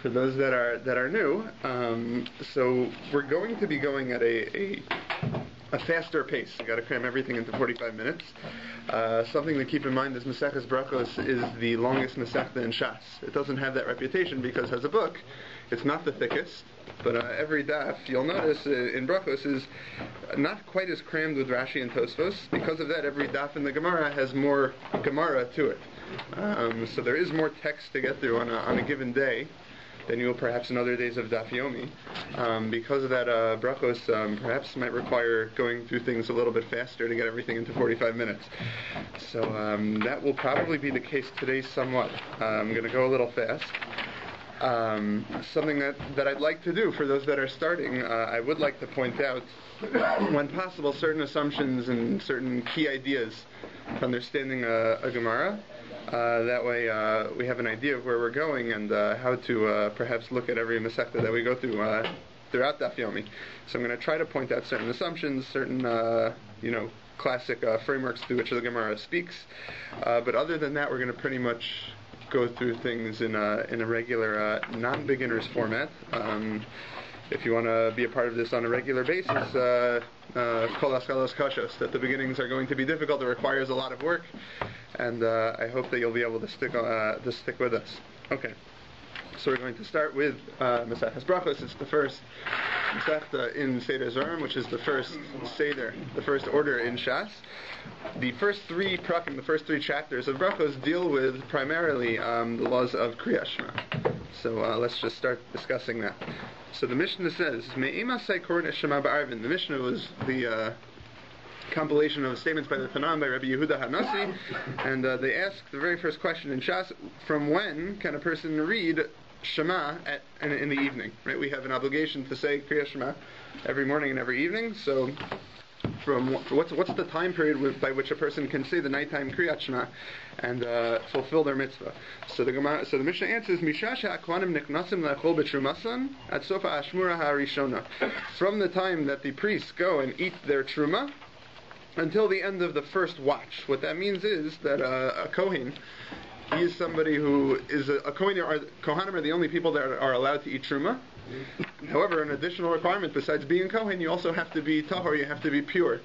for those that are new. So we're going to be going at a faster pace. You got to cram everything into 45 minutes. Something to keep in mind is Maseches Brachos is the longest Masechta in Shas. It doesn't have that reputation because as a book, it's not the thickest. But every DAF, you'll notice in Brachos, is not quite as crammed with Rashi and Tosfos. Because of that, every DAF in the Gemara has more Gemara to it. So there is more text to get through on a given day than you will perhaps in other days of Daf Yomi. Because of that, Brachos perhaps might require going through things a little bit faster to get everything into 45 minutes. So that will probably be the case today somewhat. I'm going to go a little fast. Something that I'd like to do for those that are starting, I would like to point out, when possible, certain assumptions and certain key ideas to understanding a Gemara. That way we have an idea of where we're going and how to perhaps look at every Masechta that we go through throughout Daf Yomi. So I'm going to try to point out certain assumptions, certain classic frameworks through which the Gemara speaks. But other than that, we're going to pretty much go through things in a regular non-beginners format. If you want to be a part of this on a regular basis, kol haskalos kashos, that the beginnings are going to be difficult, it requires a lot of work, and I hope that you'll be able to stick with us. Okay, so we're going to start with Maseches Brachos. It's the first Masechta in Seder Zorim, which is the first Seder, the first order in Shas. The first three prakim, the first three chapters of Brachos deal with primarily the laws of Kriyat Shema. So let's just start discussing that. So the Mishnah says, Me'ema Saikorin Shema Ba'arvin. The Mishnah was the compilation of statements by the Tanam, by Rabbi Yehuda Hanasi, and they ask the very first question in Shas, from when can a person read Shema in the evening? Right? We have an obligation to say Kriyat Shema every morning and every evening, so from what's the time period by which a person can say the nighttime Kriyat Shema and fulfill their mitzvah? So the Mishnah answers, Mishasha akwanim niknasim la'achol b'trumasan at sofa ashmura ha'arishona. From the time that the priests go and eat their truma until the end of the first watch. What that means is that a Kohen, he is somebody who is a Kohen. Kohanim are the only people that are allowed to eat truma. However, an additional requirement besides being Kohen, you also have to be tahor, you have to be pure.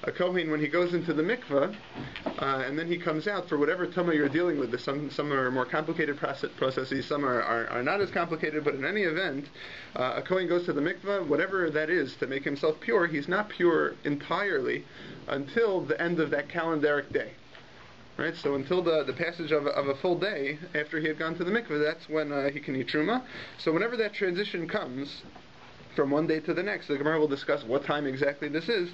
A Kohen, when he goes into the mikveh, and then he comes out, for whatever tumah you're dealing with, some are more complicated processes, some are not as complicated, but in any event, a Kohen goes to the mikveh, whatever that is, to make himself pure, he's not pure entirely until the end of that calendaric day. Right, so until the passage of a full day after he had gone to the mikveh, that's when he can eat truma. So whenever that transition comes from one day to the next, the Gemara will discuss what time exactly this is.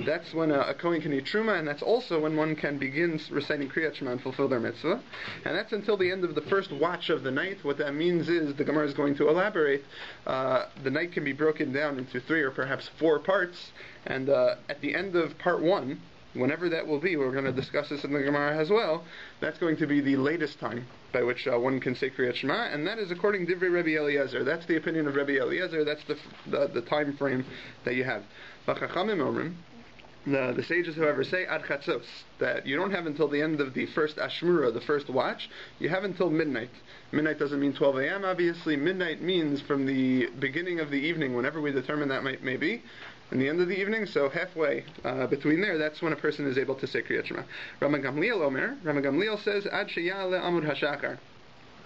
That's when a Kohen can eat truma, and that's also when one can begin reciting Kriyat Shema and fulfill their mitzvah. And that's until the end of the first watch of the night. What that means is, the Gemara is going to elaborate, the night can be broken down into 3 or perhaps 4 parts, and at the end of part 1, whenever that will be, we're going to discuss this in the Gemara as well, that's going to be the latest time by which one can say Kriyat Shema, and that is according to Divrei Rabbi Eliezer. That's the opinion of Rabbi Eliezer, that's the time frame that you have. The sages, however, say ad chatzos, that you don't have until the end of the first ashmura, the first watch, you have until midnight. Midnight doesn't mean 12 a.m., obviously. Midnight means from the beginning of the evening, whenever we determine that may be, and the end of the evening, so halfway between there, that's when a person is able to say Kriyat Shema. Rama Gamliel says, Ad sheyale amud hashakar.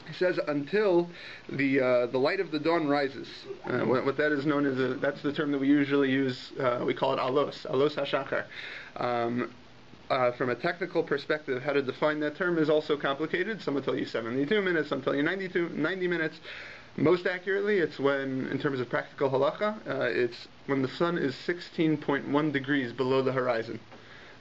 He says until the light of the dawn rises. What that is known as, that's the term that we usually use, we call it alos hashakar. From a technical perspective, how to define that term is also complicated. Some will tell you 72 minutes, some tell you 90 minutes. Most accurately, it's when, in terms of practical halacha, it's when the sun is 16.1 degrees below the horizon.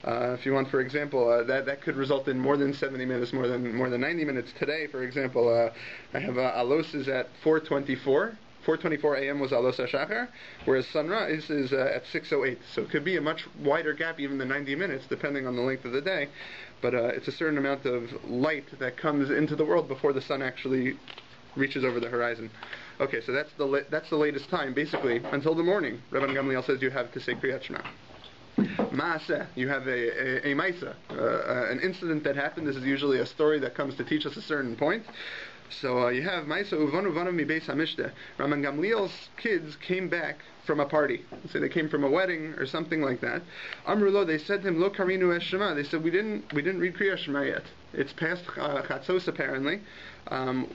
If you want, for example, that could result in more than 70 minutes, more than 90 minutes. Today, for example, I have alos is at 4:24. 4:24 a.m. was alos hashachar, whereas sunrise is at 6:08. So it could be a much wider gap, even than 90 minutes, depending on the length of the day. But it's a certain amount of light that comes into the world before the sun actually reaches over the horizon. Okay, so that's the latest time, basically, until the morning. Rabbi Gamliel says you have to say Kriyat Shema. Maaseh, you have a Maisa, an incident that happened. This is usually a story that comes to teach us a certain point. So you have Maisa Uvanu Vanu Mi Beis Hamishte. Rabban Gamliel's kids came back from a party. So they came from a wedding or something like that. Amrulo, they said to him, Lo Karinu Es Shema. They said, we didn't read Kriya Shema yet. It's past Chatzos apparently.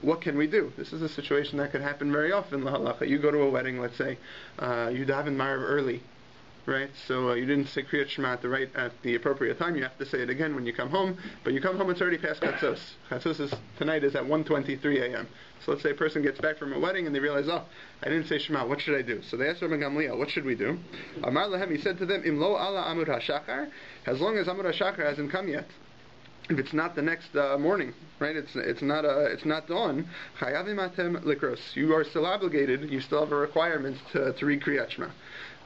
What can we do? This is a situation that could happen very often. Lahalacha. You go to a wedding, let's say, you daven Marav early. Right, so you didn't say Kriyat Shema at the appropriate time. You have to say it again when you come home. But you come home, it's already past Chatzos. Chatzos tonight is at 1:23 a.m. So let's say a person gets back from a wedding and they realize, oh, I didn't say Shema. What should I do? So they asked Rabbi Gamliel, what should we do? Amar Lahem, he said to them, Im lo ala Amud HaShachar, as long as Amud HaShachar hasn't come yet. If it's not the next morning, right? It's not dawn. Chayavim atem likros. You are still obligated. You still have a requirement to read Kriyat Shema.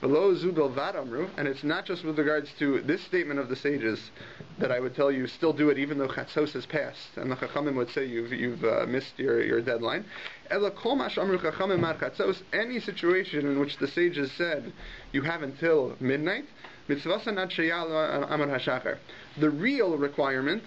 Below Zubel Vadamru, and it's not just with regards to this statement of the sages that I would tell you still do it even though Chatzos has passed, and the Chachamim would say you've missed your deadline. Ela kol mash amru Chachamim mar Chatzos, any situation in which the sages said you have until midnight, mitzvasan ad sheyal amar hashachar. The real requirement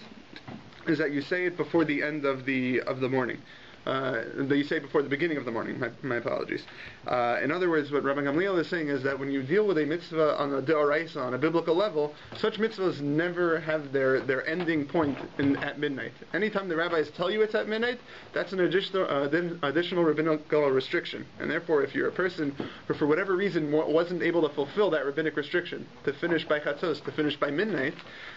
is that you say it before the end of the morning. That you say before the beginning of the morning. My apologies. In other words, what Rabbi Gamliel is saying is that when you deal with a mitzvah on a deoraisa, on a biblical level, such mitzvahs never have their ending point at midnight. Anytime the rabbis tell you it's at midnight, that's an additional rabbinical restriction. And therefore, if you're a person who for whatever reason wasn't able to fulfill that rabbinic restriction, to finish by chatzos, to finish by midnight,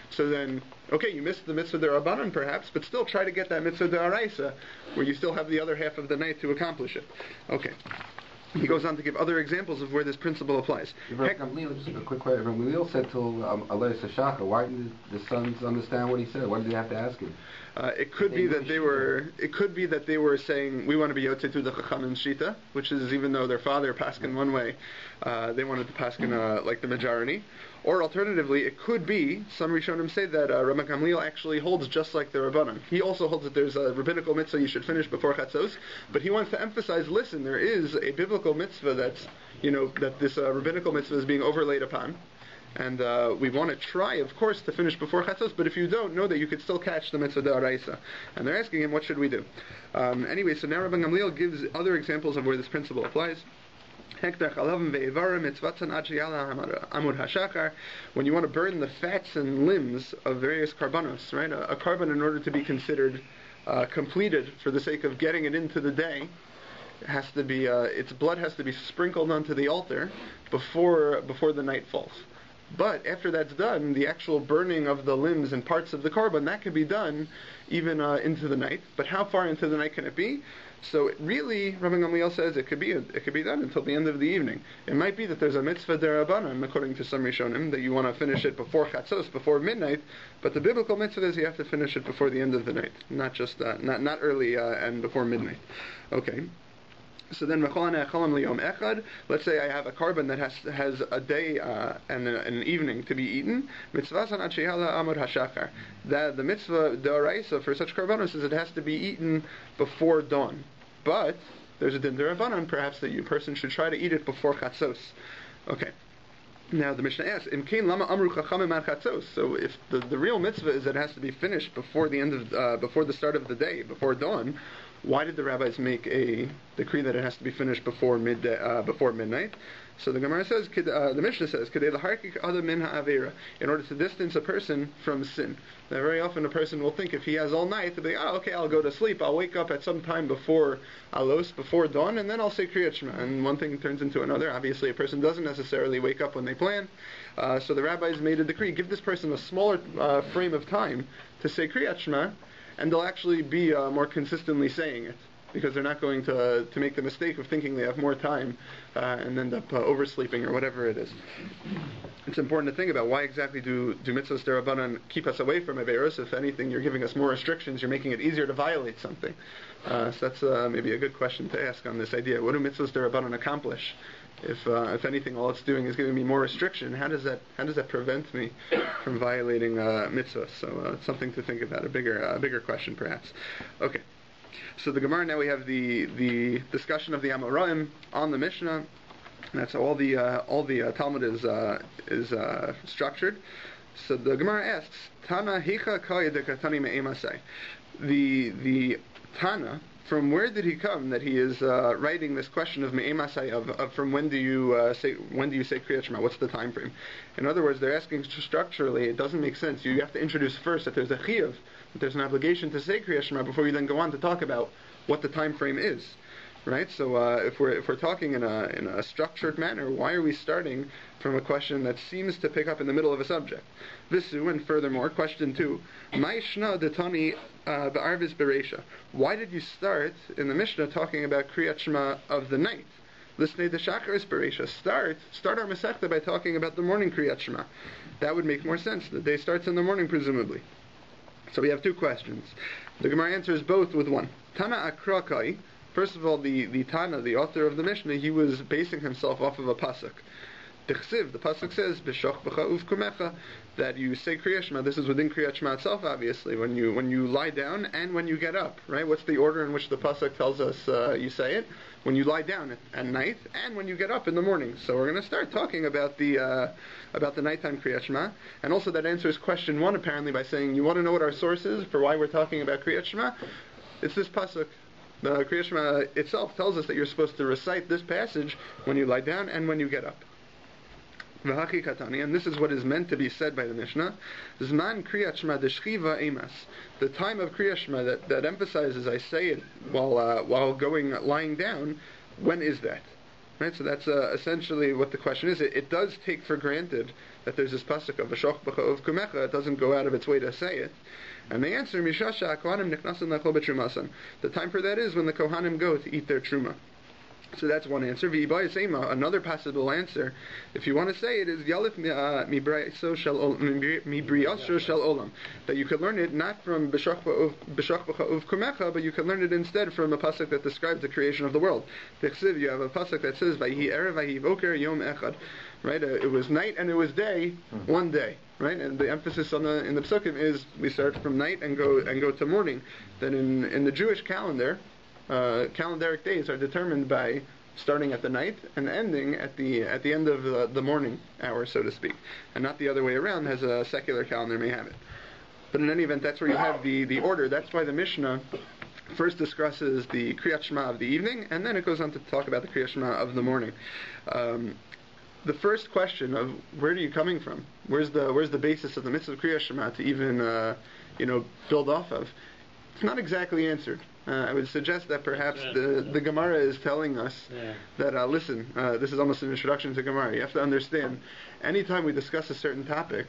so then, okay, you missed the mitzvah derabanan perhaps, but still try to get that mitzvah deoraisa, where you still have the other half of the night to accomplish it. Okay. He goes on to give other examples of where this principle applies. Just a quick question. When Gamliel said till Alayhi Sashaka, why didn't the sons understand what he said? Why did they have to ask him? It could be that they were saying we want to be Yotze to the Chachamim Shita, which is even though their father paskin one way, they wanted to paskin like the majority. Or alternatively, it could be some Rishonim say that Rabbi Gamliel actually holds just like the Rabbanan. He also holds that there's a rabbinical mitzvah you should finish before Chatzos, but he wants to emphasize: listen, there is a biblical mitzvah that's that this rabbinical mitzvah is being overlaid upon. And we want to try, of course, to finish before Chatzos, but if you don't, know that you could still catch the mitzvah da'araisa. And they're asking him, what should we do? Anyway, so now Rabbi Gamliel gives other examples of where this principle applies. When you want to burn the fats and limbs of various karbanos, right? A carbon, in order to be considered completed for the sake of getting it into the day, has to be its blood has to be sprinkled onto the altar before the night falls. But after that's done, the actual burning of the limbs and parts of the carbon, that can be done even into the night. But how far into the night can it be? So really, Rabbi Gamliel says it could be done until the end of the evening. It might be that there's a mitzvah derabanan, according to some Rishonim, that you want to finish it before Chatzos, before midnight. But the biblical mitzvah is you have to finish it before the end of the night, not just not early and before midnight. Okay. So then, let's say I have a carbon that has a day and an evening to be eaten. The mitzvah d'oraisa for such karbanos is it has to be eaten before dawn. But there's a din d'rabanan, perhaps that person should try to eat it before chatzos. Okay. Now the Mishnah asks, lama amru chachamim ar chatzos. So if the real mitzvah is that it has to be finished before the end of before the start of the day, before dawn, why did the rabbis make a decree that it has to be finished before midnight? So the Gemara says, the Mishnah says, in order to distance a person from sin. Now very often a person will think if he has all night, they'll be like, okay, I'll go to sleep, I'll wake up at some time before dawn, and then I'll say Kriyat Shema. And one thing turns into another. Obviously a person doesn't necessarily wake up when they plan. So the rabbis made a decree, give this person a smaller frame of time to say Kriyat Shema, and they'll actually be more consistently saying it, because they're not going to make the mistake of thinking they have more time and end up oversleeping or whatever it is. It's important to think about why exactly do mitzvahs derabanan keep us away from averos. If anything, you're giving us more restrictions, you're making it easier to violate something. So that's maybe a good question to ask on this idea. What do mitzvahs derabanan accomplish? If anything, all it's doing is giving me more restriction. How does that prevent me from violating mitzvahs? So it's something to think about. A bigger question, perhaps. Okay. So the Gemara, now we have the discussion of the Amoraim on the Mishnah. That's how all the Talmud is structured. So the Gemara asks, Tana hicha kaya dekatani me'emasei. The Tana from where did he come that he is writing this question of me'emasai, of from when do you say Kriyat Shema? What's the time frame? In other words, they're asking structurally, it doesn't make sense. You have to introduce first that there's a chiyuv, that there's an obligation to say Kriyat Shema before you then go on to talk about what the time frame is. Right? So if we're talking in a structured manner, why are we starting from a question that seems to pick up in the middle of a subject? Visu, and furthermore, question 2, Ma'ishna detani ba'arvis beresha. Why did you start in the Mishnah talking about Kriyat Shema of the night? Listen to Shacharis beresha. Start our Masechta by talking about the morning Kriyat Shema. That would make more sense. The day starts in the morning, presumably. So we have 2 questions. The Gemara answers both with one. Tana akrakai. First of all, the Tana, the author of the Mishnah, he was basing himself off of a pasuk. The pasuk says, "B'shoch b'cha uvkumecha," that you say Kriyat Shema. This is within Kriyat Shema itself, obviously. When you lie down and when you get up, right? What's the order in which the pasuk tells us you say it? When you lie down at night and when you get up in the morning. So we're going to start talking about the nighttime Kriyat Shema, and also that answers question 1 apparently by saying, you want to know what our source is for why we're talking about Kriyat Shema? It's this pasuk. The Kriyat Shema itself tells us that you're supposed to recite this passage when you lie down and when you get up. V'hachi katani, and this is what is meant to be said by the Mishnah. Zman Kriyat Shema deshchiva emas. The time of Kriyat Shema that emphasizes I say it while lying down. When is that? Right. So that's essentially what the question is. It does take for granted that there's this pasuk of v'shoch b'cha uvkumecha. It doesn't go out of its way to say it. And the answer, Mishasha Kohanim Nichnasim Lechol B'Trumasan. The time for that is when the Kohanim go to eat their truma. So that's one answer. V'Ibai Seima, another possible answer, if you want to say it, is Yalif Mibriyaso Shel Olam. That you could learn it not from B'Shach B'Cha Uvkumecha, but you could learn it instead from a pasuk that describes the creation of the world. B'Chsiv, you have a pasuk that says, Vayhi Erev Vayhi Voker Yom Echad. Right? It was night and it was day, one day. Right? And the emphasis in the psukim is we start from night and go to morning. That in the Jewish calendar, calendaric days are determined by starting at the night and ending at the end of the morning hour, so to speak, and not the other way around, as a secular calendar may have it. But in any event, that's where you have the order. That's why the Mishnah first discusses the Kriyat Shema of the evening, and then it goes on to talk about the Kriyat Shema of the morning. The first question of where are you coming from? Where's the basis of the mitzvah of Kriyat Shema to even build off of? It's not exactly answered. I would suggest that perhaps the Gemara is telling us that listen, this is almost an introduction to Gemara. You have to understand, anytime we discuss a certain topic,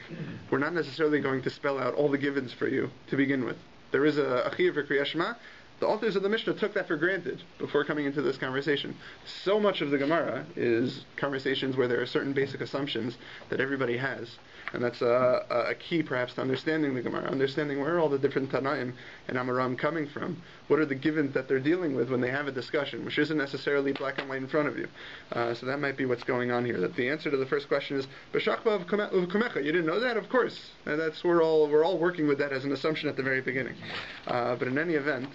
we're not necessarily going to spell out all the givens for you to begin with. There is a chiyuv for Kriyat Shema. The authors of the Mishnah took that for granted before coming into this conversation. So much of the Gemara is conversations where there are certain basic assumptions that everybody has. And that's a key perhaps to understanding the Gemara, understanding where are all the different Tanaim and Amoram coming from. What are the givens that they're dealing with when they have a discussion, which isn't necessarily black and white in front of you. So that might be what's going on here. That the answer to the first question is, B'shachba uvkumecha. You didn't know that? Of course. We're all working with that as an assumption at the very beginning. But in any event,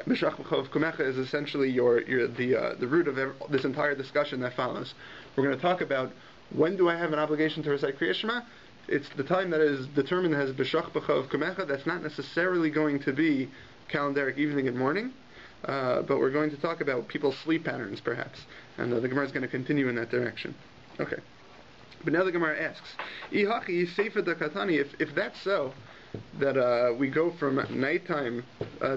B'shach b'cha uvkumecha is essentially the root of this entire discussion that follows. We're going to talk about when do I have an obligation to recite Kriyat Shema. It's the time that is determined as B'shach b'cha uvkumecha. That's not necessarily going to be calendaric evening and morning, but we're going to talk about people's sleep patterns perhaps, and the Gemara is going to continue in that direction. Okay. But now the Gemara asks, Ihachi sefer dakatani, if that's so, that we go from nighttime,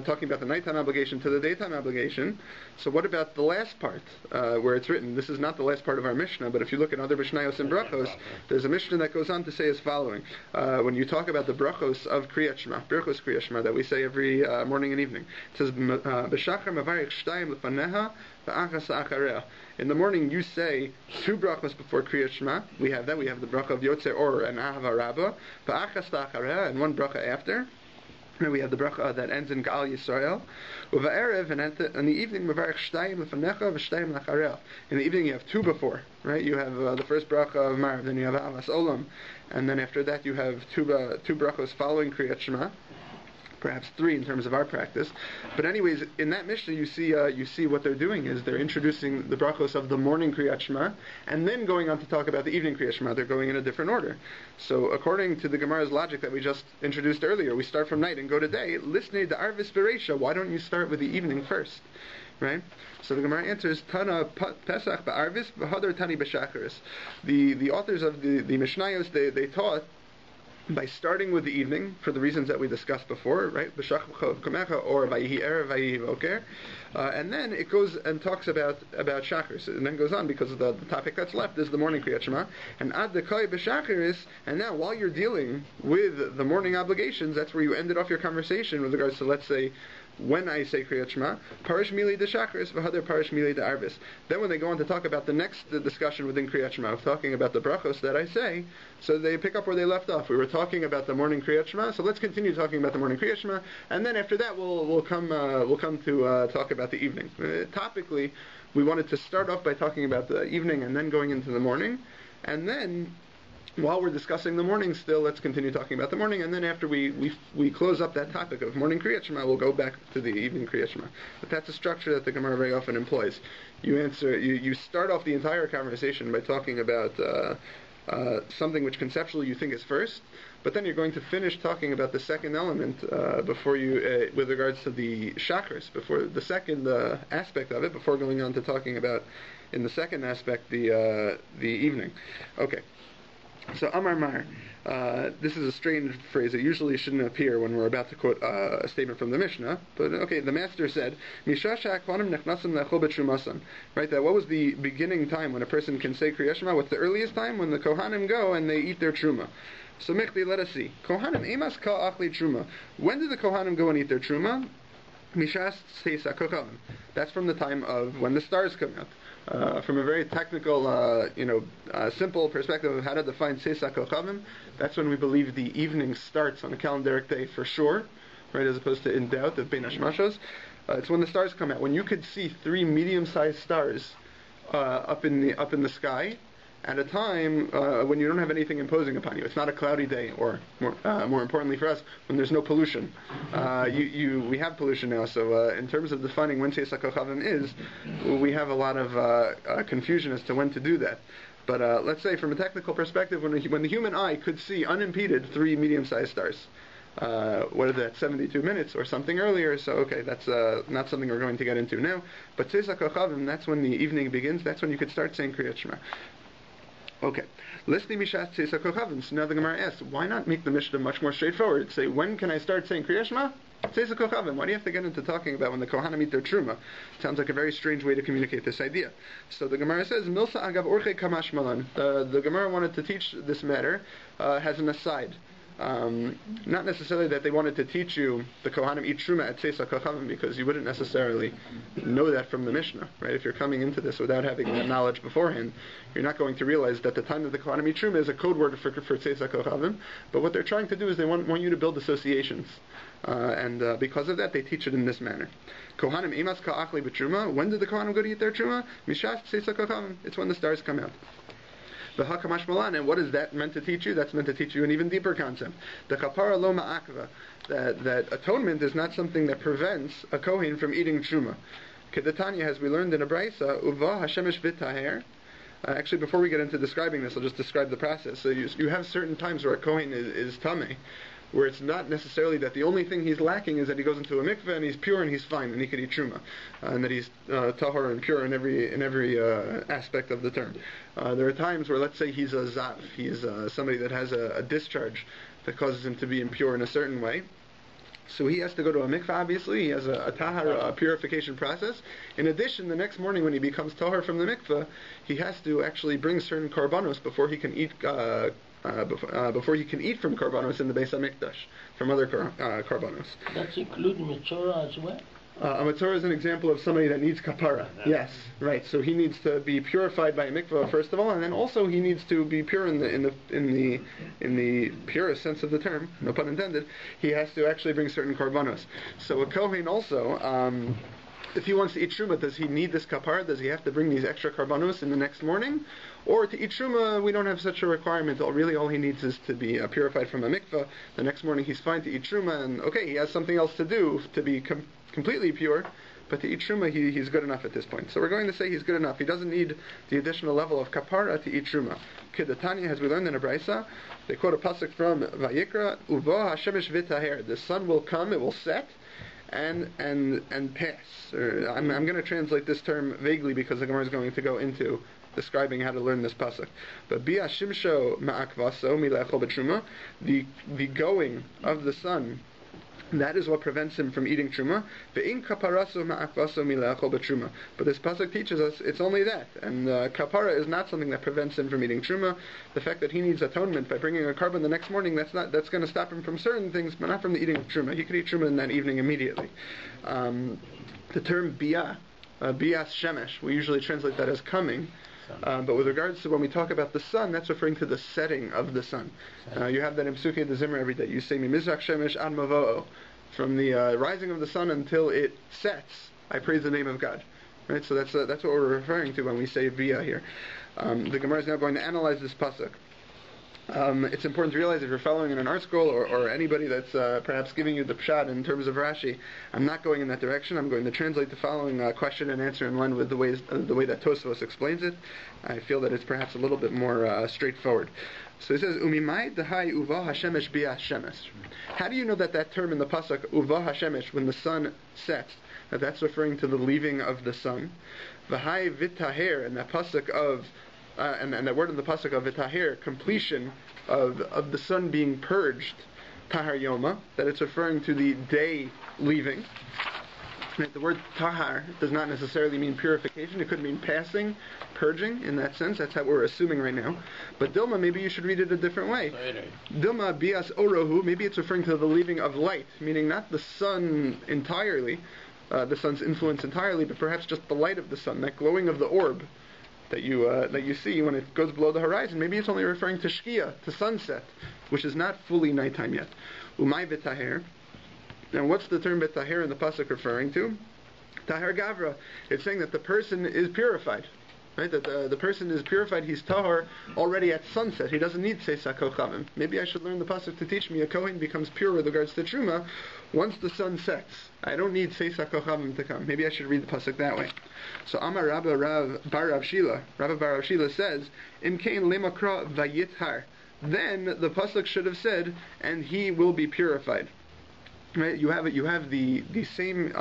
talking about the nighttime obligation to the daytime obligation. So what about the last part, where it's written? This is not the last part of our Mishnah, but if you look at other Mishnayos and Brachos, there's a Mishnah that goes on to say as following. When you talk about the Brachos of Kriyat Shema, Brachos Kriyat Shema, that we say every morning and evening, it says, B'shachar mavarich shtayim lefaneha v'achas achareh. In the morning you say 2 brachos before Kriyat Shema. We have that. We have the bracha of Yotze Or and Ahava Rabbah, v'achas achareh, and 1 bracha after. And we have the bracha that ends in Gal Yisrael. Uva'erev, and in the evening, Mavarich Shtayim Lefanecha v'Shtayim Lacharel. In the evening you have 2 before, right? You have the first bracha of Marav, then you have Avas Olam, and then after that you have two brachos following Kriyat Shema. perhaps 3 in terms of our practice. But anyways, in that Mishnah, you see what they're doing is they're introducing the brachos of the morning Kriyat Shema, and then going on to talk about the evening Kriyat Shema. They're going in a different order. So according to the Gemara's logic that we just introduced earlier, we start from night and go to day. Listening to Arvis Bereisha, why don't you start with the evening first? Right? So the Gemara answers, Tana Pesach ba'arvis v'hadar tani b'shacharis. The authors of the Mishnayos, they taught by starting with the evening, for the reasons that we discussed before, right? B'shach or vayihi erev vayihi voker. And then it goes and talks about Shacharis, and then goes on because the topic that's left is the morning Kriyat Shema. And ad dekoi b'Shacharis, and now while you're dealing with the morning obligations, that's where you ended off your conversation with regards to, let's say, when I say Kriyat Shema, Parish Mili de Shacharis, v'hadar Parish Mili de Arvis. Then when they go on to talk about the next discussion within Kriyat Shema, talking about the brachos that I say, so they pick up where they left off. We were talking about the morning Kriyat Shema, so let's continue talking about the morning Kriyat Shema, and then after that we'll come to talk about the evening. Topically, we wanted to start off by talking about the evening and then going into the morning, and then while we're discussing the morning still, let's continue talking about the morning, and then after we close up that topic of morning Kriyat Shema, we'll go back to the evening Kriyat Shema. But that's a structure that the Gemara very often employs. You start off the entire conversation by talking about something which conceptually you think is first, but then you're going to finish talking about the second element before you, with regards to the chakras, before the second aspect of it, before going on to talking about, in the second aspect, the evening. Okay. So Amar Mar, this is a strange phrase. It usually shouldn't appear when we're about to quote a statement from the Mishnah. But okay, the master said, right, that what was the beginning time when a person can say Kriyat Shema? What's the earliest time? When the Kohanim go and they eat their truma. So Michli, let us see. Kohanim emas ka achli truma. When did the Kohanim go and eat their truma? Mishas seisa kochavim. That's from the time of when the stars come out. From a very technical, simple perspective of how to define Seisa Kochavim, that's when we believe the evening starts on a calendaric day for sure, right, as opposed to in doubt of Bein Hashmashos. It's when the stars come out. When you could see 3 medium-sized stars up in the sky at a time when you don't have anything imposing upon you. It's not a cloudy day, or more importantly for us, when there's no pollution. We have pollution now, so in terms of defining when Seisa Kochavim is, we have a lot of confusion as to when to do that. But let's say from a technical perspective, when the human eye could see unimpeded 3 medium-sized stars, what is that, 72 minutes or something earlier, so okay, that's not something we're going to get into now. But Seisa Kochavim, that's when the evening begins, that's when you could start saying Kriyat Shema. Okay, listening Mishat Seisa Kochavim. So now the Gemara asks, why not make the Mishnah much more straightforward? Say, when can I start saying Kriyat Shema? Seisa Kochavim. Why do you have to get into talking about when the Kohanim eat their truma? Sounds like a very strange way to communicate this idea. So the Gemara says, Milsa Agav Orche Kamash Malan. The Gemara wanted to teach this matter has an aside. Not necessarily that they wanted to teach you the Kohanim eat truma at Seisa Kochavim, because you wouldn't necessarily know that from the Mishnah, right? If you're coming into this without having that knowledge beforehand, you're not going to realize that the time that the Kohanim eat truma is a code word for Seisa Kochavim. But what they're trying to do is they want you to build associations, and because of that, they teach it in this manner. Kohanim emas ka'achli b'truma. When did the Kohanim go to eat their truma? Mishas Seisa Kochavim. It's when the stars come out. And what is that meant to teach you? That's meant to teach you an even deeper concept. The kapara lo ma'akva, that atonement is not something that prevents a kohen from eating truma. Kedatanya, as we learned in a braysa, uva hashemesh v'taher. Actually, before we get into describing this, I'll just describe the process. So you have certain times where a kohen is tameh, where it's not necessarily that the only thing he's lacking is that he goes into a mikveh and he's pure and he's fine and he can eat truma, and that he's tahor and pure in every aspect of the term. There are times where, let's say, he's a zav, he's somebody that has a discharge that causes him to be impure in a certain way. So he has to go to a mikveh, obviously. He has a tahar, a purification process. In addition, the next morning when he becomes tahar from the mikveh, he has to actually bring certain korbanos before he can eat before he can eat from korbanos in the Beis HaMikdash, from other korbanos. That's including Mitzorah as well? A Mitzorah is an example of somebody that needs kapara. Yes, right. So he needs to be purified by a mikveh first of all, and then also he needs to be pure in the purest sense of the term, no pun intended. He has to actually bring certain korbanos. So a kohen also, if he wants to eat truma, does he need this kapara? Does he have to bring these extra karbanos in the next morning? Or to eat truma, we don't have such a requirement. Really, all he needs is to be purified from a mikvah. The next morning, he's fine to eat truma, and okay, he has something else to do to be completely pure. But to eat truma, he's good enough at this point. So we're going to say he's good enough. He doesn't need the additional level of kapara to eat truma. Kedatanya, as we learned in a brisa, they quote a pasuk from Vayikra, Uvo Hashemesh v'taher. The sun will come, it will set, and pass. I'm going to translate this term vaguely because the Gemara is going to go into describing how to learn this pasuk. But Bia Shimsho Ma'akvaso Milechol B'Truma, the going of the sun, that is what prevents him from eating truma. But this pasuk teaches us it's only that, and kapara is not something that prevents him from eating truma. The fact that he needs atonement by bringing a carbon the next morning, that's going to stop him from certain things, but not from the eating of truma. He could eat truma in that evening immediately. The term bias shemesh, we usually translate that as coming. But with regards to when we talk about the sun, that's referring to the setting of the sun. You have that in Psukei de Zimmer every day. You say, Mimizrach shemesh ad mavo'o. From the rising of the sun until it sets, I praise the name of God. Right? So that's what we're referring to when we say via here. The Gemara is now going to analyze this pasuk. It's important to realize if you're following in an art school or anybody that's perhaps giving you the pshat in terms of Rashi, I'm not going in that direction. I'm going to translate the following question and answer in line with the way that Tosfos explains it. I feel that it's perhaps a little bit more straightforward. So he says, Umimai dehai uva hashemesh bia shemesh. How do you know that term in the pasuk uva hashemesh, when the sun sets, that's referring to the leaving of the sun? V'hai vitaher, and that pasuk of and that word in the pasuk of vitaher, completion of the sun being purged, tahar yoma, that it's referring to the day leaving. Right, the word tahar does not necessarily mean purification. It could mean passing, purging, in that sense. That's how we're assuming right now. But Dilma, maybe you should read it a different way. Dilma bias orohu, maybe it's referring to the leaving of light, meaning not the sun entirely, the sun's influence entirely, but perhaps just the light of the sun, that glowing of the orb that you see when it goes below the horizon. Maybe it's only referring to shkia, to sunset, which is not fully nighttime yet. Umay v'taher. Now, what's the term betaher in the pasuk referring to? Tahar gavra. It's saying that the person is purified, right? That the person is purified. He's tahar already at sunset. He doesn't need seisa kochavim. Maybe I should learn the pasuk to teach me a kohen becomes pure with regards to truma once the sun sets. I don't need seisa kochavim to come. Maybe I should read the pasuk that way. So Amar Rabbi Bar Rav Shila says, Im kein lemakra vayithar. Then the pasuk should have said, and he will be purified. Right? You have the same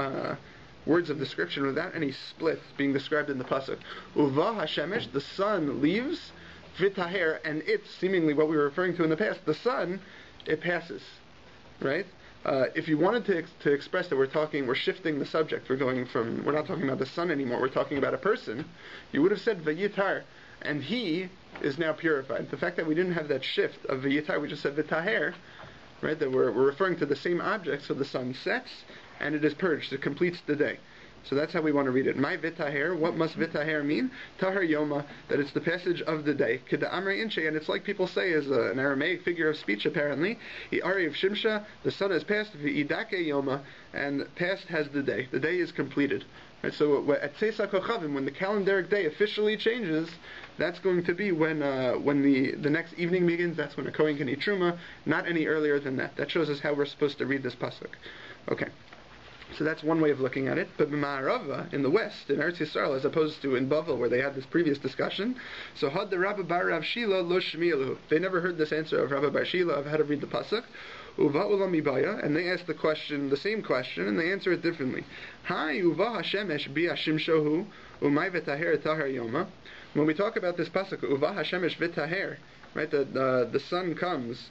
words of description without any split being described in the pasuk. Uva hashemesh, the sun leaves, v'taher, and it's seemingly what we were referring to in the past. The sun, it passes, right? If you wanted to express that we're shifting the subject. We're not talking about the sun anymore. We're talking about a person. You would have said v'yitar, and he is now purified. The fact that we didn't have that shift of v'yitar, we just said v'taher. Right, that we're referring to the same object, so the sun sets and it is purged, it completes the day. So that's how we want to read it. My vitaher, what must vitaher mean? Tahar yoma, that it's the passage of the day. Kida amrei inche, and it's like people say as an Aramaic figure of speech apparently. Ari of shimsha, the sun has passed, v'idake yoma, and past has the day. The day is completed. Right, so at Seisa Kochavim, when the calendaric day officially changes, that's going to be when the next evening begins. That's when a kohen can eat truma, not any earlier than that. That shows us how we're supposed to read this pasuk. Okay, so that's one way of looking at it. But Ma'arava, in the west, in Eretz Yisrael, as opposed to in Bavel, where they had this previous discussion, so had the Rabbi Bar Rav Shila lo shmielu. They never heard this answer of Rabbi Bar Shila of how to read the pasuk. Uva ulam ibaya, and they ask the same question, and they answer it differently. Hi uva hashemesh bi hashimshohu umay v'taher tahar yoma. When we talk about this pasuk, uva hashemesh v'taher, right? The sun comes,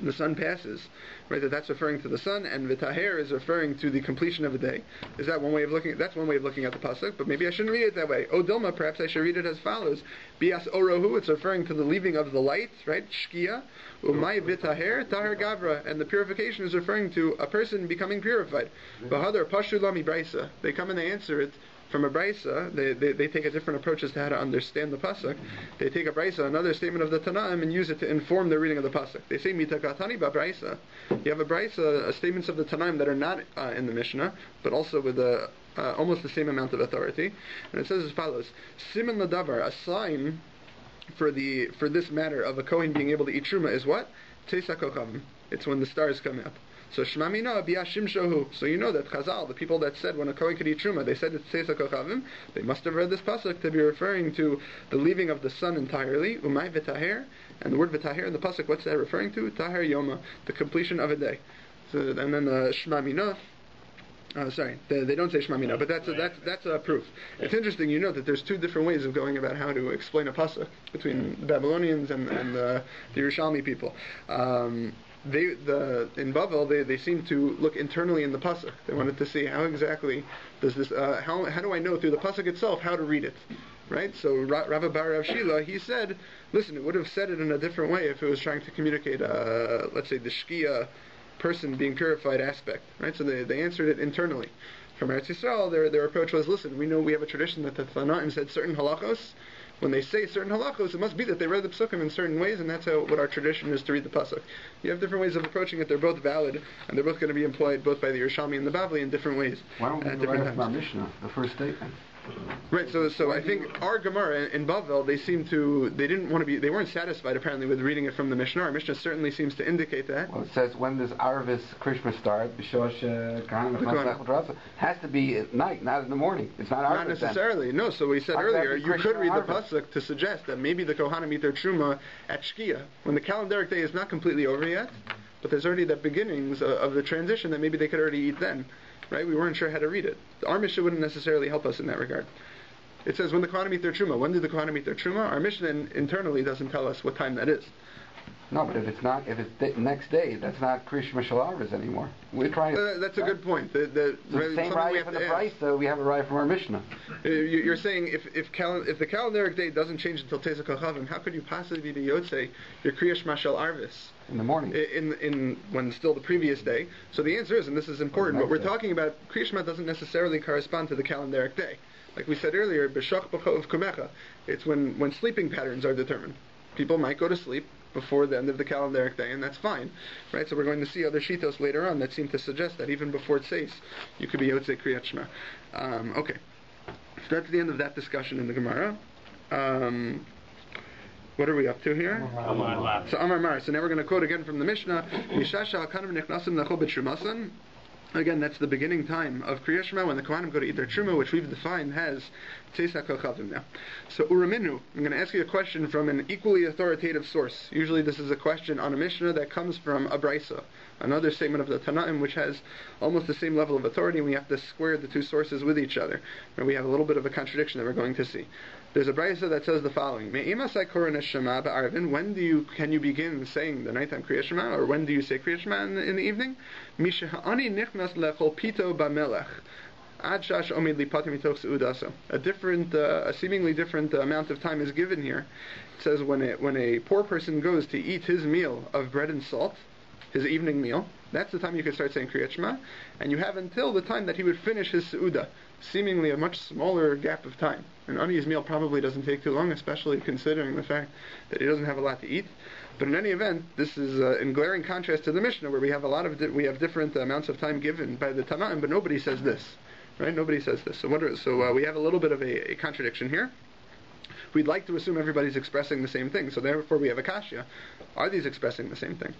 the sun passes, right? That's referring to the sun, and v'taher is referring to the completion of the day. Is that one way of looking? That's one way of looking at the pasuk, but maybe I shouldn't read it that way. O Dilma, perhaps I should read it as follows: Bias orohu, it's referring to the leaving of the light, right? Shkia. Umay v'taher tahar gavra, and the purification is referring to a person becoming purified. Bahadar pashu lami brisa. They come and they answer it from a brisa. They take a different approach as to how to understand the pasuk. They take a brisa, another statement of the Tanaim, and use it to inform the reading of the pasuk. They say mitakatani ba brisa. You have a brisa, statements of the Tanaim that are not in the Mishnah, but also with almost the same amount of authority. And it says as follows: Siman ladavar, a sign for this matter of a Kohen being able to eat truma is what? Teisa kochavim. It's when the stars come up. So Shema Mina biyashim shohu. So you know that Chazal, the people that said when a Kohen could eat truma, they said it's Teisa kochavim. They must have read this pasuk to be referring to the leaving of the sun entirely. Umay v'taher, and the word v'taher in the pasuk, what's that referring to? Taher yoma, the completion of a day. So, and then the Shema Mina. They don't say Shema Mina, but that's a proof. It's interesting, you know, that there's two different ways of going about how to explain a pasuk between the Babylonians and the Yerushalmi people. In Bavel, they seem to look internally in the pasuk. They wanted to see how exactly does this. How do I know through the pasuk itself how to read it? Right. So Rabbi Bar Rav Shila, he said, listen, it would have said it in a different way if it was trying to communicate, let's say, the Shkia person being purified aspect, right? So they answered it internally. From Eretz Yisrael, their approach was, listen, we know we have a tradition that the Tanaim said certain halachos. When they say certain halachos, it must be that they read the psukim in certain ways, and that's what our tradition is to read the pasuk. You have different ways of approaching it. They're both valid, and they're both going to be employed both by the Yerushalmi and the Bavli in different ways. Why don't we write it from our Mishnah, the first statement? Right, so I think our Gemara in Bavel, they weren't satisfied apparently with reading it from the Mishnah. Our Mishnah certainly seems to indicate that. Well, it says when does Arvis Krishma start? Has to be at night, not in the morning. It's not Arvis. Not necessarily, then. No. So we said earlier, you could read the pasuk to suggest that maybe the Kohanim eat their truma at Shkia, when the calendaric day is not completely over yet, but there's already the beginnings of the transition that maybe they could already eat then. Right? We weren't sure how to read it. Our Mishnah wouldn't necessarily help us in that regard. It says when the Kohanim eat their truma. When did the Kohanim eat their truma? Our Mishnah internally doesn't tell us what time that is. No, but if it's the next day, that's not Krish Mishalavas anymore. We're trying to... that's a good point. The same right from the price, we have a right from our Mishnah. You're saying if the calendaric day doesn't change until Teisa Kochavim, how could you possibly be Yotzei your Kriyash Mashal Arvis? In the morning. In when still the previous day. So the answer is, and this is important, what we're talking about, Kriyash Ma doesn't necessarily correspond to the calendaric day. Like we said earlier, B'shach B'chov Kumecha, it's when sleeping patterns are determined. People might go to sleep before the end of the calendaric day, and that's fine, right? So we're going to see other shitos later on that seem to suggest that even before Tseis, you could be Yotzei Kriyat Shema. Okay, so that's the end of that discussion in the Gemara. What are we up to here? So Amar Mar. So now we're going to quote again from the Mishnah. Again, that's the beginning time of Kriyat Shema when the Kohanim go to eat their truma, which we've defined as Teisa Kochavim now. So Uraminu, I'm going to ask you a question from an equally authoritative source. Usually this is a question on a Mishnah that comes from a Brisa, another statement of the Tanaim, which has almost the same level of authority, and we have to square the two sources with each other. And we have a little bit of a contradiction that we're going to see. There's a brayso that says the following: when can you begin saying the nighttime Kriyat Shema, or when do you say Kriyat Shema in the evening? A seemingly different amount of time is given here. It says when a poor person goes to eat his meal of bread and salt, his evening meal, that's the time you can start saying Kriyat Shema, and you have until the time that he would finish his Seudah, seemingly a much smaller gap of time. An Ani's meal probably doesn't take too long, especially considering the fact that he doesn't have a lot to eat. But in any event, this is in glaring contrast to the Mishnah, where we have we have different amounts of time given by the Tanaim, but nobody says this, right? Nobody says this. So we have a little bit of a contradiction here. We'd like to assume everybody's expressing the same thing, so therefore we have a kasha. Are these expressing the same thing?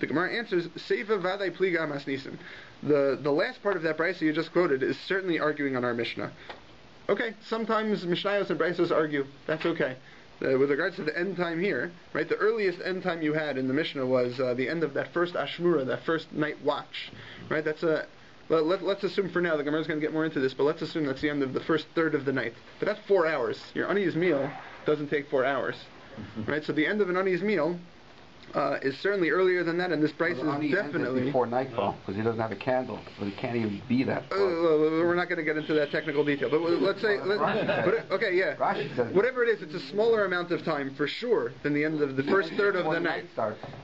The Gemara answers, Seifa Vadai Pliga Masnisim. The last part of that brisa you just quoted is certainly arguing on our Mishnah. Okay, sometimes Mishnayos and brisos argue. That's okay. With regards to the end time here, right, the earliest end time you had in the Mishnah was the end of that first Ashmura, that first night watch. Right, that's a... Let's assume for now, the Gemara is going to get more into this, but let's assume that's the end of the first third of the night. But that's 4 hours. Your Ani's meal doesn't take 4 hours. Right, so the end of an Ani's meal is certainly earlier than that, and this price is definitely before nightfall, because he doesn't have a candle, so he can't even be that. We're not going to get into that technical detail, but let's say, okay, yeah, whatever it is, it's a smaller amount of time for sure than the end of the first third of the night,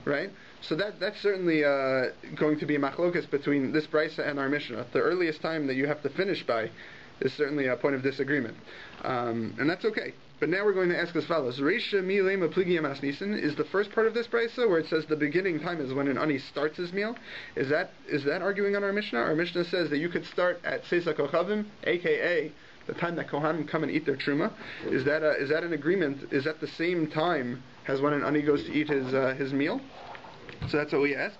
right? So that's certainly going to be a machlokas between this brisa and our Mishnah. The earliest time that you have to finish by is certainly a point of disagreement. And that's okay. But now we're going to ask as follows. Reisha mi lema pligi yamas nisan is the first part of this brisa where it says the beginning time is when an ani starts his meal. Is that arguing on our Mishnah? Our Mishnah says that you could start at Seisa Kochavim, aka the time that Kohanim come and eat their truma. Is that an agreement? Is that the same time as when an ani goes to eat his meal? So that's what we ask.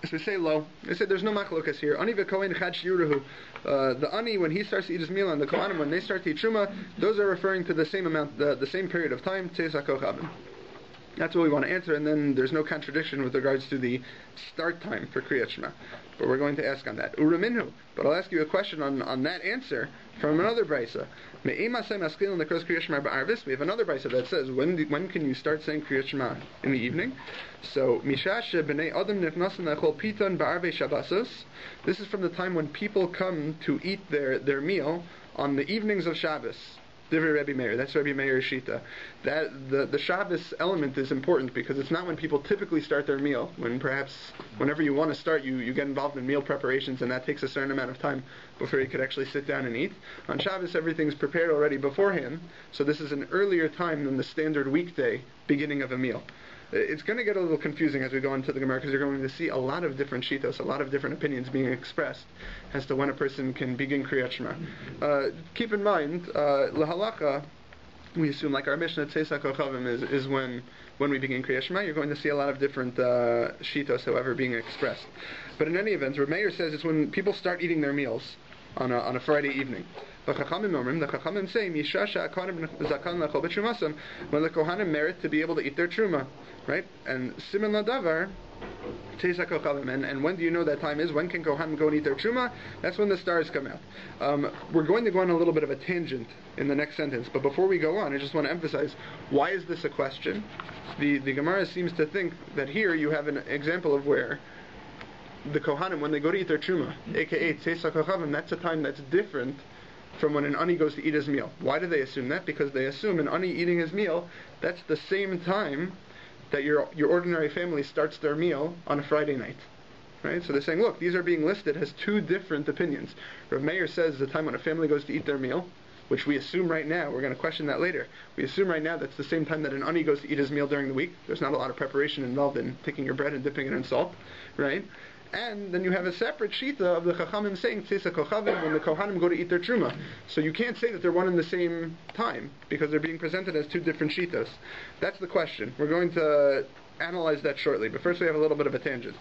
So we say lo. They say there's no machlokas here. Ani v'kohen chad shiuruhu. The ani, when he starts to eat his meal, and the kohanim, when they start to eat truma, those are referring to the same amount, the same period of time. Tzeis hakochavim. That's what we want to answer, and then there's no contradiction with regards to the start time for Kriyat Shema. But we're going to ask on that. Uraminhu. But I'll ask you a question on that answer from another brisa. We have another brisa that says, when can you start saying Kriyat Shema? In the evening. So, this is from the time when people come to eat their meal on the evenings of Shabbos. Divrei Rabbi Meir. That's Rabbi Meir's shita. That the Shabbos element is important because it's not when people typically start their meal. Whenever you want to start, you get involved in meal preparations, and that takes a certain amount of time before you could actually sit down and eat. On Shabbos, everything's prepared already beforehand, so this is an earlier time than the standard weekday beginning of a meal. It's going to get a little confusing as we go into the Gemara because you're going to see a lot of different shitos, a lot of different opinions being expressed as to when a person can begin Kriyat Shema. Keep in mind, lahalacha, we assume like our Mishnah Tzeis HaKochavim is when we begin Kriyat Shema. You're going to see a lot of different shitos, however, being expressed. But in any event, Rabbi Meir says it's when people start eating their meals on a Friday evening. The Chachamim say, when the Kohanim merit to be able to eat their truma, right? And Siman Ladavar, and when do you know that time is? When can Kohanim go and eat their truma? That's when the stars come out. We're going to go on a little bit of a tangent in the next sentence, but before we go on, I just want to emphasize, why is this a question? The Gemara seems to think that here you have an example of where the Kohanim, when they go to eat their truma, aka Tzeis HaKochavim, that's a time that's different from when an ani goes to eat his meal. Why do they assume that? Because they assume an ani eating his meal, that's the same time that your ordinary family starts their meal on a Friday night. Right? So they're saying, look, these are being listed as two different opinions. Rav Meir says the time when a family goes to eat their meal, which we assume right now, we're going to question that later, we assume right now that's the same time that an ani goes to eat his meal during the week. There's not a lot of preparation involved in taking your bread and dipping it in salt, right? And then you have a separate shita of the Chachamim saying Tzeis HaKochavim when the Kohanim go to eat their truma. So you can't say that they're one and the same time because they're being presented as two different shitas. That's the question. We're going to analyze that shortly, but first we have a little bit of a tangent.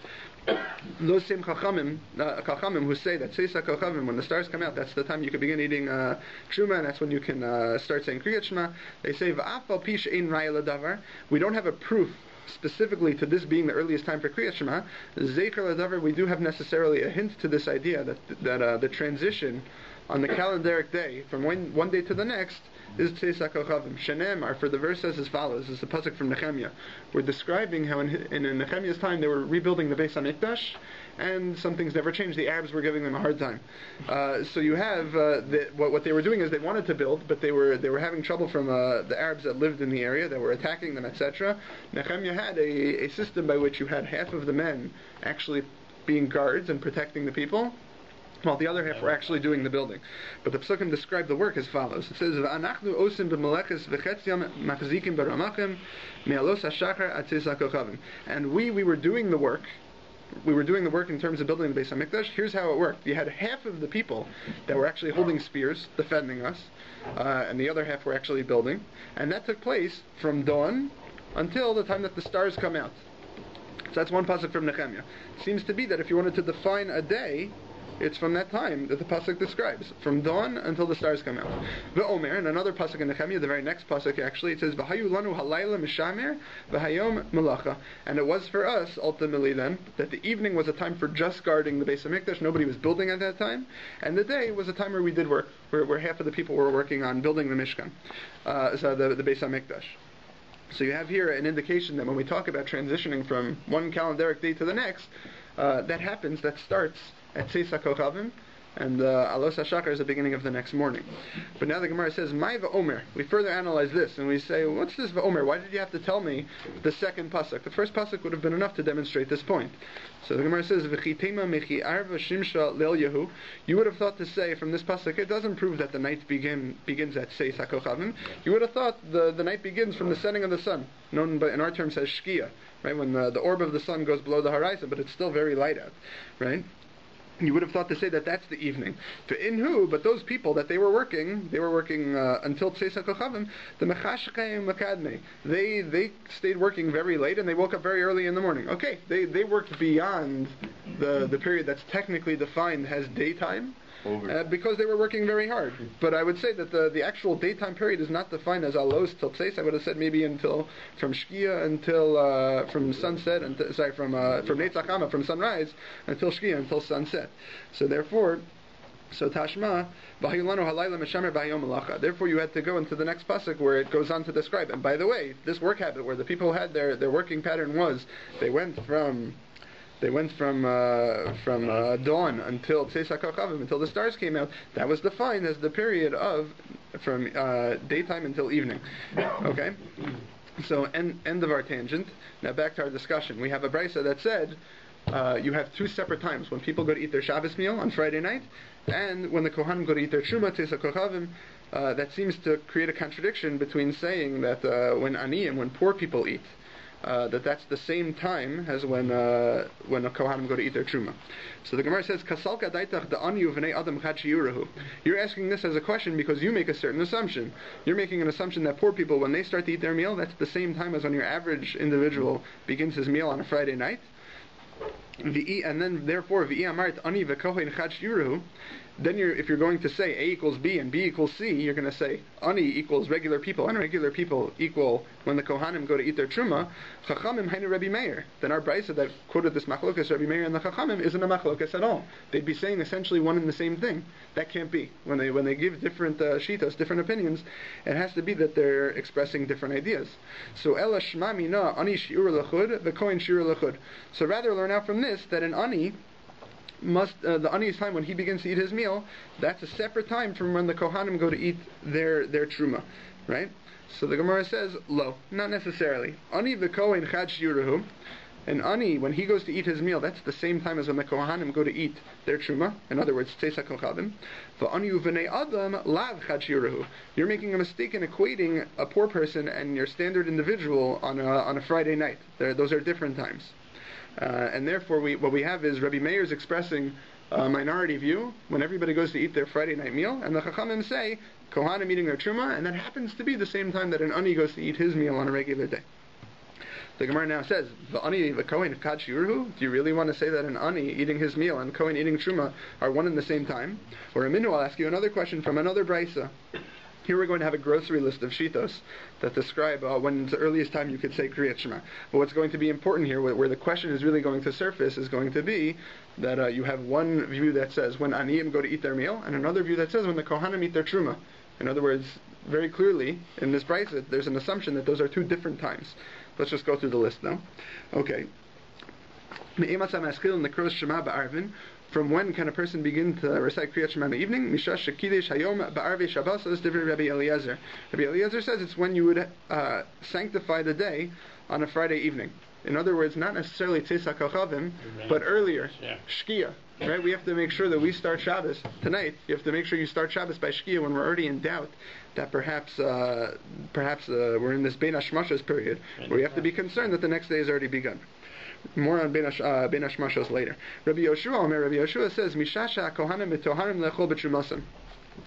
Those same Chachamim who say that Tzeis HaKochavim, when the stars come out, that's the time you can begin eating truma, and that's when you can start saying Kriyat Shema. They say V'af al pi she'ein raya l'davar. We don't have a proof specifically to this being the earliest time for Kriyat Shema. Zeicher l'davar, we do have necessarily a hint to this idea that the transition on the calendaric day from one day to the next is Tzeis HaKochavim. Shenemar, for the verse says as follows, this is a pasuk from Nehemiah. We're describing how in Nehemiah's time they were rebuilding the Beis HaMikdash, and some things never changed. The Arabs were giving them a hard time. So you have what they were doing is they wanted to build, but they were having trouble from the Arabs that lived in the area that were attacking them, etc. Nehemiah had a system by which you had half of the men actually being guards and protecting the people, while the other half were actually doing the building. But the Psukim describe the work as follows. It says, "V'anachnu osim b'melechus v'chetziam machzikim b'ramachim me'alos hashachar at Tzeis HaKochavim." And we were doing the work. We were doing the work in terms of building the Beis HaMikdash. Here's how it worked. You had half of the people that were actually holding spears, defending us, and the other half were actually building. And that took place from dawn until the time that the stars come out. So that's one pasuk from Nehemiah. It seems to be that if you wanted to define a day, it's from that time that the pasuk describes, from dawn until the stars come out. V'omer, and another pasuk in Nehemiah, the very next pasuk actually, it says, "V'hayu lanu halayla mishamer, v'hayom melacha." And it was for us, ultimately then, that the evening was a time for just guarding the Beis HaMikdash. Nobody was building at that time. And the day was a time where we did work, where half of the people were working on building the Mishkan, so the Beis HaMikdash. So you have here an indication that when we talk about transitioning from one calendaric day to the next, that starts at Tzeis HaKochavim, and Alos HaShachar is the beginning of the next morning. But now the Gemara says, Mai v'omer. We further analyze this, and we say, what's this v'omer? Why did you have to tell me the second pasuk? The first pasuk would have been enough to demonstrate this point. So the Gemara says, V'chitema mechi arva shimsha leil yehu. You would have thought to say from this pasuk, it doesn't prove that the night begins at Seis HaKochavim. You would have thought the night begins from the setting of the sun, known in our terms as Shkia, right? When the orb of the sun goes below the horizon, but it's still very light out, right? You would have thought to say that that's the evening. But those people that they were working until Tseis HaKochavim, the Mechashkei Makadme. They stayed working very late and they woke up very early in the morning. Okay, they worked beyond the period that's technically defined as daytime. Because they were working very hard. But I would say that the actual daytime period is not defined as alos till tseis. I would have said maybe from shkia until from sunset, from Netzach from sunrise until shkia, until sunset. So therefore, Tashma, therefore you had to go into the next pasuk where it goes on to describe. And by the way, this work habit where the people had their working pattern was they went from dawn until Tseis HaKochavim, until the stars came out. That was defined as the period from daytime until evening. Okay? So, end of our tangent. Now back to our discussion. We have a brisa that said you have two separate times. When people go to eat their Shabbos meal on Friday night, and when the Kohanim go to eat their Truma, Tseis HaKochavim. That seems to create a contradiction between saying that when Aniyim, when poor people eat, that's the same time as when the Kohanim go to eat their truma. So the Gemara says, "Kasalka daitach da'anyu v'nei adam chad sheyurahu." You're asking this as a question because you make a certain assumption. You're making an assumption that poor people, when they start to eat their meal, that's the same time as when your average individual begins his meal on a Friday night. And then therefore, v'i amart ani v'kohen chad sheyurahu. Then if you're going to say A equals B and B equals C, you're going to say Ani equals regular people, and regular people equal when the Kohanim go to eat their Truma, Chachamim hainu Rabbi Meir. Then our Brisa that quoted this Machlokas, Rabbi Meir and the Chachamim, isn't a Machlokas at all. They'd be saying essentially one and the same thing. That can't be. When they give different shitas, different opinions, it has to be that they're expressing different ideas. So Ela Shma Mina Ani Shiur Lachud, the Kohen Shiur Lachud. So rather learn out from this that an Ani the Ani's time when he begins to eat his meal, that's a separate time from when the Kohanim go to eat their Truma, right? So the Gemara says, lo, not necessarily. Ani v'kohen chad shiurahu. And Ani, when he goes to eat his meal, that's the same time as when the Kohanim go to eat their Truma. In other words, Tseis HaKochavim. V'ani v'nei adam lav chad shiurahu. You're making a mistake in equating a poor person and your standard individual on a Friday night. Those are different times. And therefore, what we have is Rabbi Meir is expressing a minority view when everybody goes to eat their Friday night meal, and the Chachamim say Kohanim eating their Truma, and that happens to be the same time that an Ani goes to eat his meal on a regular day. The Gemara now says, "V'ani v'kohen chad shiurahu." Do you really want to say that an Ani eating his meal and Kohen eating Truma are one and the same time? Or Aminu, I'll ask you another question from another brisa. Here we're going to have a grocery list of shitos that describe when's the earliest time you could say Kriyat Shema. But what's going to be important here, where the question is really going to surface, is going to be that you have one view that says when Aniyim go to eat their meal, and another view that says when the Kohanim eat their Truma. In other words, very clearly, in this brisa, there's an assumption that those are two different times. Let's just go through the list now. Okay. From when can a person begin to recite Kriyat Shema in the evening? Mishash shekidesh hayom ba'arvei Shabbos. This is different. Rabbi Eliezer. Rabbi Eliezer says it's when you would sanctify the day on a Friday evening. In other words, not necessarily Tseis HaKochavim, but earlier, Shkia. Right? We have to make sure that we start Shabbos tonight. You have to make sure you start Shabbos by Shkia when we're already in doubt that perhaps we're in this Bein Hashmashos period, where you have to be concerned that the next day has already begun. More on Bein Hashmashos later. Rabbi Yoshua says, Mishasha Kohanim mitoharim lechol b'trumasim.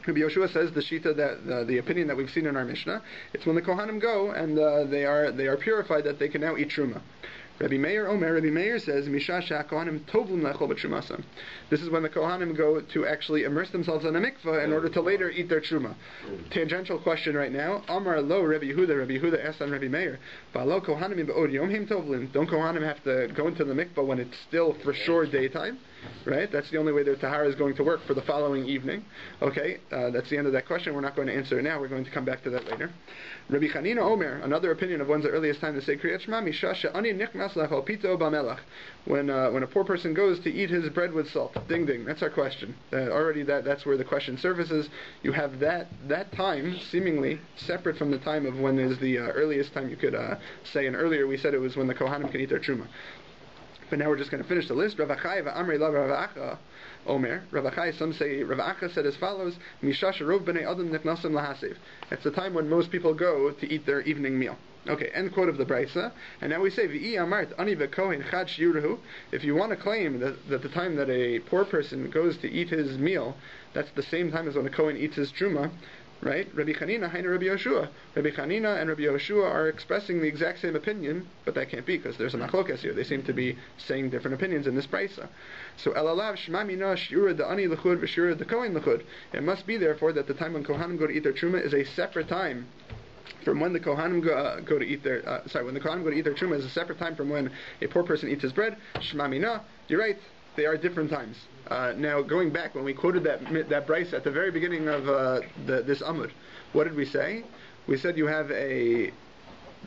Rabbi Yoshua says the shita that the opinion that we've seen in our Mishnah, it's when the Kohanim go and they are purified that they can now eat truma. Rabbi Meir says, Mishasha Kohanim tovlim lechol b'trumasam. This is when the Kohanim go to actually immerse themselves in a mikveh in order to later eat their truma. Tangential question right now. Amar lo Rabbi Yehuda asked on Rabbi Meir, Kohanim b'od yom heim tovlim. Don't Kohanim have to go into the mikveh when it's still for sure daytime? right? That's the only way the tahara is going to work for the following evening. Okay, that's the end of that question. We're not going to answer it now. We're going to come back to that later. Rabbi Chanina Omer, another opinion of when's the earliest time to say Kriyat Shema, Misha she'ani nichnas lechol pito b'melach. When a poor person goes to eat his bread with salt. Ding ding. That's our question. Already that's where the question surfaces. You have that time seemingly separate from the time of when is the earliest time you could say. And earlier we said it was when the Kohanim can eat their truma. But now we're just going to finish the list. Rav Achai v'amrei la Rav Acha Omer. Rav Achai, some say Rav Acha said as follows: Misha sherov b'nei adam nichnasim lahasev. It's the time when most people go to eat their evening meal. Okay, end quote of the Brisa. And now we say V'i amart ani v'kohen chad shiuruhu. If you want to claim that the time that a poor person goes to eat his meal, that's the same time as when a Kohen eats his truma. Right? Rabbi Chanina, Haina Rabbi Yoshua. Rabbi Chanina and Rabbi Yoshua are expressing the exact same opinion, but that can't be because there's a machlokas here. They seem to be saying different opinions in this brisa. So Elalav Shema Mina Shiura the Ani Lechud v'Shura the Kohen Lechud. It must be therefore that the time when Kohanim go to eat their truma is a separate time from when the Kohanim go to eat their when the Kohanim go to eat their truma is a separate time from when a poor person eats his bread. Shema Mina. You're right. They are different times. Now, going back, when we quoted that brisa at the very beginning of this Amud, what did we say? We said you have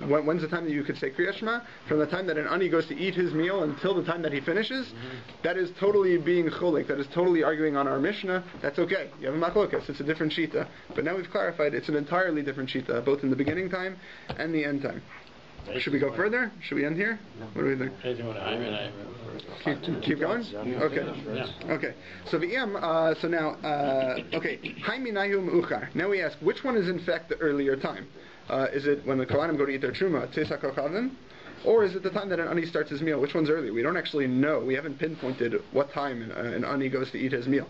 when's the time that you could say Kriyat Shema? From the time that an ani goes to eat his meal until the time that he finishes. That is totally being cholik. That is totally arguing on our Mishnah. That's okay. You have a machlokas. It's a different shita. But now we've clarified it's an entirely different shita, both in the beginning time and the end time. Should we go further? Should we end here? What do we think? Keep going? Okay. Okay. So now, now we ask, which one is in fact the earlier time? Is it when the Kohanim go to eat their truma, Tesa Kochavim? Or is it the time that an ani starts his meal? Which one's earlier? We don't actually know. We haven't pinpointed what time an ani goes to eat his meal.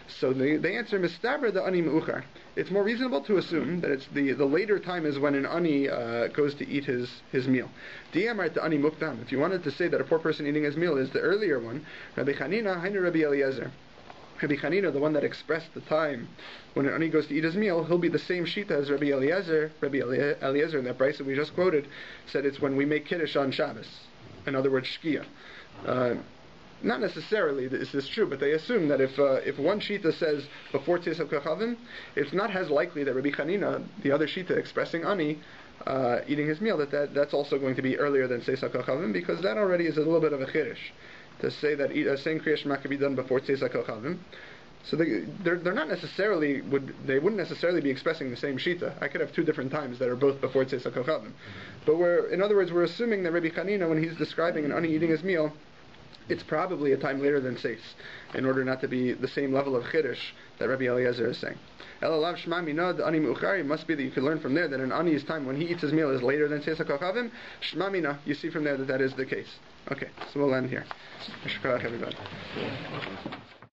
So the answer, Mistabra the ani me'uchar. It's more reasonable to assume that it's the later time is when an ani goes to eat his meal. Di'amar the ani muktam. If you wanted to say that a poor person eating his meal is the earlier one, Rabbi Chanina, Hainu Rabbi Eliezer. Rabbi Chanina, the one that expressed the time when an ani goes to eat his meal, he'll be the same shita as Rabbi Eliezer. Rabbi Eliezer in that brisa that we just quoted said it's when we make kiddush on Shabbos. In other words, shkia. Not necessarily this is true, but they assume that if one shita says before Tzeis HaKochavim, it's not as likely that Rabbi Chanina, the other shita expressing ani, eating his meal, that's also going to be earlier than Tzeis HaKochavim, because that already is a little bit of a chiddush. To say that saying Kriyat Shema could be done before Tzeis HaKochavim. So they're not necessarily they wouldn't necessarily be expressing the same shita. I could have two different times that are both before Tzeis HaKochavim. But in other words, we're assuming that Rabbi Chanina, when he's describing an ani eating his meal, it's probably a time later than Tzeis, in order not to be the same level of chiddush that Rabbi Eliezer is saying. Elalav Shema Mina the ani me'uchar. It must be that you can learn from there that an ani's time when he eats his meal is later than Tzeis HaKochavim. Shema Mina. You see from there that is the case. Okay, so we'll end here. Everybody.